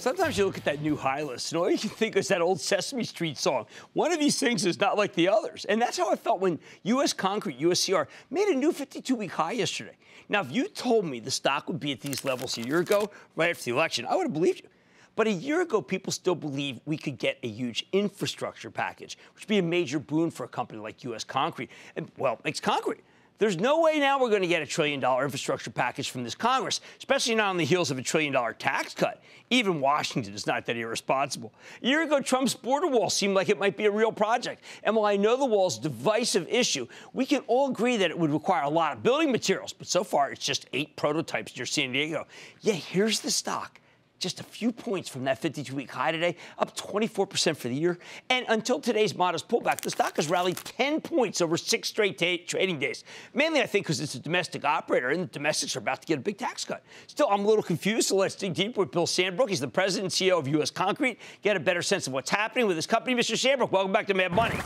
sometimes you look at that new high list, and all you can think is that old Sesame Street song. One of these things is not like the others. And that's how I felt when U.S. Concrete, USCR, made a new 52-week high yesterday. Now, if you told me the stock would be at these levels a year ago, right after the election, I would have believed you. But a year ago, people still believed we could get a huge infrastructure package, which would be a major boon for a company like U.S. Concrete. And, well, makes concrete. There's no way now we're going to get a $1 trillion infrastructure package from this Congress, especially not on the heels of a $1 trillion tax cut. Even Washington is not that irresponsible. A year ago, Trump's border wall seemed like it might be a real project. And while I know the wall's a divisive issue, we can all agree that it would require a lot of building materials. But so far, it's just 8 prototypes near San Diego. Yeah, here's the stock. Just a few points from that 52-week high today, up 24% for the year. And until today's modest pullback, the stock has rallied 10 points over 6 straight trading days. Mainly, I think, because it's a domestic operator, and the domestics are about to get a big tax cut. Still, I'm a little confused, so let's dig deeper with Bill Sandbrook. He's the president and CEO of U.S. Concrete. Get a better sense of what's happening with his company. Mr. Sandbrook, welcome back to Mad Money.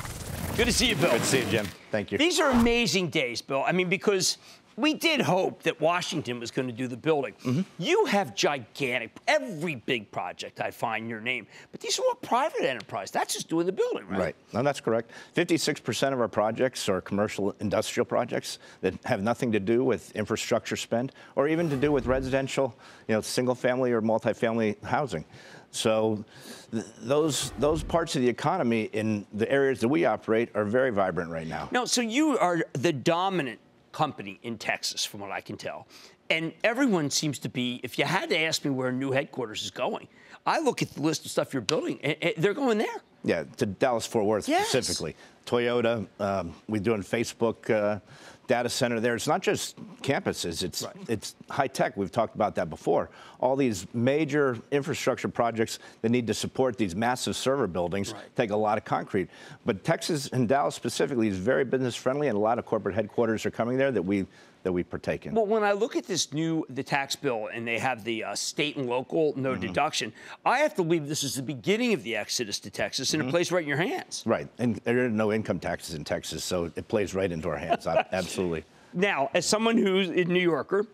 Good to see you, Bill. Good to see you, Jim. Thank you. These are amazing days, Bill. I mean, because we did hope that Washington was going to do the building. You have gigantic, every big project I find your name, but these are all private enterprise. That's just doing the building, right? Right. No, that's correct. 56% of our projects are commercial industrial projects that have nothing to do with infrastructure spend or even to do with residential, single family or multifamily housing. So those parts of the economy in the areas that we operate are very vibrant right now. No, so you are the dominant company in Texas, from what I can tell. And everyone seems to be, if you had to ask me where new headquarters is going, I look at the list of stuff you're building, and they're going there. Yeah, to Dallas-Fort Worth specifically. Toyota, we're doing Facebook data center there. It's not just campuses, it's high tech. We've talked about that before. All these major infrastructure projects that need to support these massive server buildings take a lot of concrete. But Texas and Dallas specifically is very business friendly, and a lot of corporate headquarters are coming there that we partake in. Well, when I look at the tax bill, and they have the state and local no deduction, I have to believe this is the beginning of the exodus to Texas, and it plays right in your hands. Right, and there are no income taxes in Texas, so it plays right into our hands. Absolutely. Now, as someone who's a New Yorker,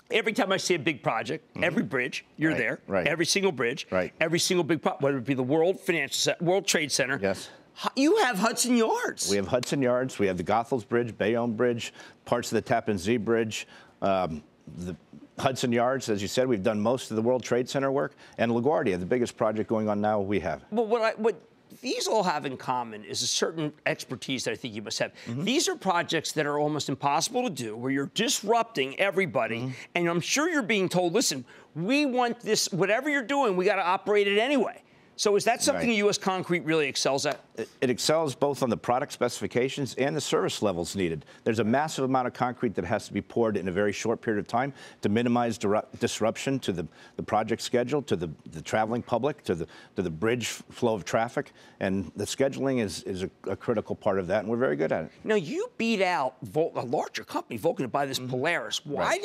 every time I see a big project, every bridge, you're there. Right. Every single bridge. Right. Every single big project, whether it be the World Trade Center. Yes. You have Hudson Yards. We have Hudson Yards. We have the Goethals Bridge, Bayonne Bridge, parts of the Tappan Zee Bridge. The Hudson Yards, as you said, we've done most of the World Trade Center work. And LaGuardia, the biggest project going on now, we have. But what these all have in common is a certain expertise that I think you must have. These are projects that are almost impossible to do, where you're disrupting everybody. And I'm sure you're being told, listen, we want this, whatever you're doing, we got to operate it anyway. So is that something U.S. Concrete really excels at? It excels both on the product specifications and the service levels needed. There's a massive amount of concrete that has to be poured in a very short period of time to minimize disruption to the project schedule, to the traveling public, to the bridge flow of traffic. And the scheduling is a critical part of that, and we're very good at it. Now, you beat out a larger company, Vulcan, to buy this Polaris. Why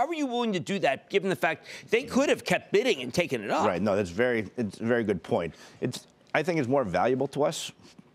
were you willing to do that, given the fact they could have kept bidding and taken it up? Right. No, it's a very good point. I think it's more valuable to us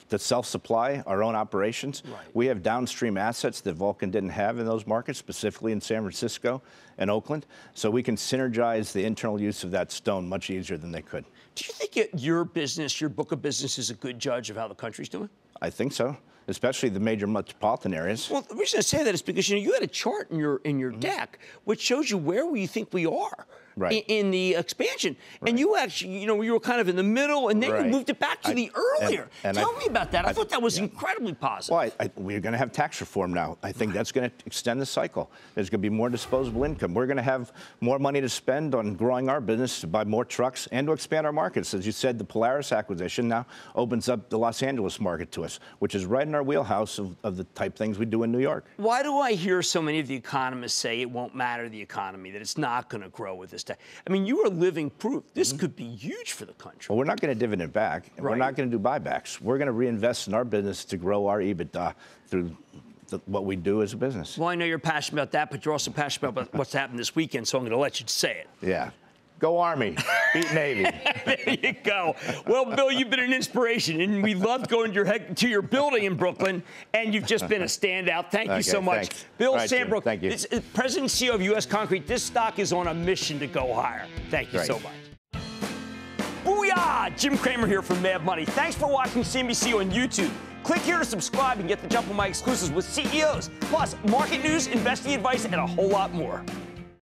to self-supply our own operations. We have downstream assets that Vulcan didn't have in those markets, specifically in San Francisco and Oakland. So we can synergize the internal use of that stone much easier than they could. Do you think your business, your book of business, is a good judge of how the country's doing? I think so, especially the major metropolitan areas. Well, the reason I say that is because you had a chart in your deck which shows you where you think we are. In the expansion. And you actually, you were kind of in the middle, and then you moved it back to the earlier. Tell me about that. I thought that was incredibly positive. Well, we're going to have tax reform now. I think that's going to extend the cycle. There's going to be more disposable income. We're going to have more money to spend on growing our business, to buy more trucks, and to expand our markets. As you said, the Polaris acquisition now opens up the Los Angeles market to us, which is right in our wheelhouse of the type things we do in New York. Why do I hear so many of the economists say it won't matter the economy, that it's not going to grow with this? I mean, you are living proof. This could be huge for the country. Well, we're not going to dividend back, and we're not going to do buybacks. We're going to reinvest in our business to grow our EBITDA through what we do as a business. Well, I know you're passionate about that, but you're also passionate about what's happened this weekend, so I'm going to let you say it. Yeah. Go Army, beat Navy. There you go. Well, Bill, you've been an inspiration, and we loved going to your building in Brooklyn, and you've just been a standout. Thank you so much. Thanks. Bill Right, Sandbrook, President and CEO of U.S. Concrete. This stock is on a mission to go higher. Thank you so much. Jim Cramer here from Mad Money. Thanks for watching CNBC on YouTube. Click here to subscribe and get the jump on my exclusives with CEOs, plus market news, investing advice, and a whole lot more.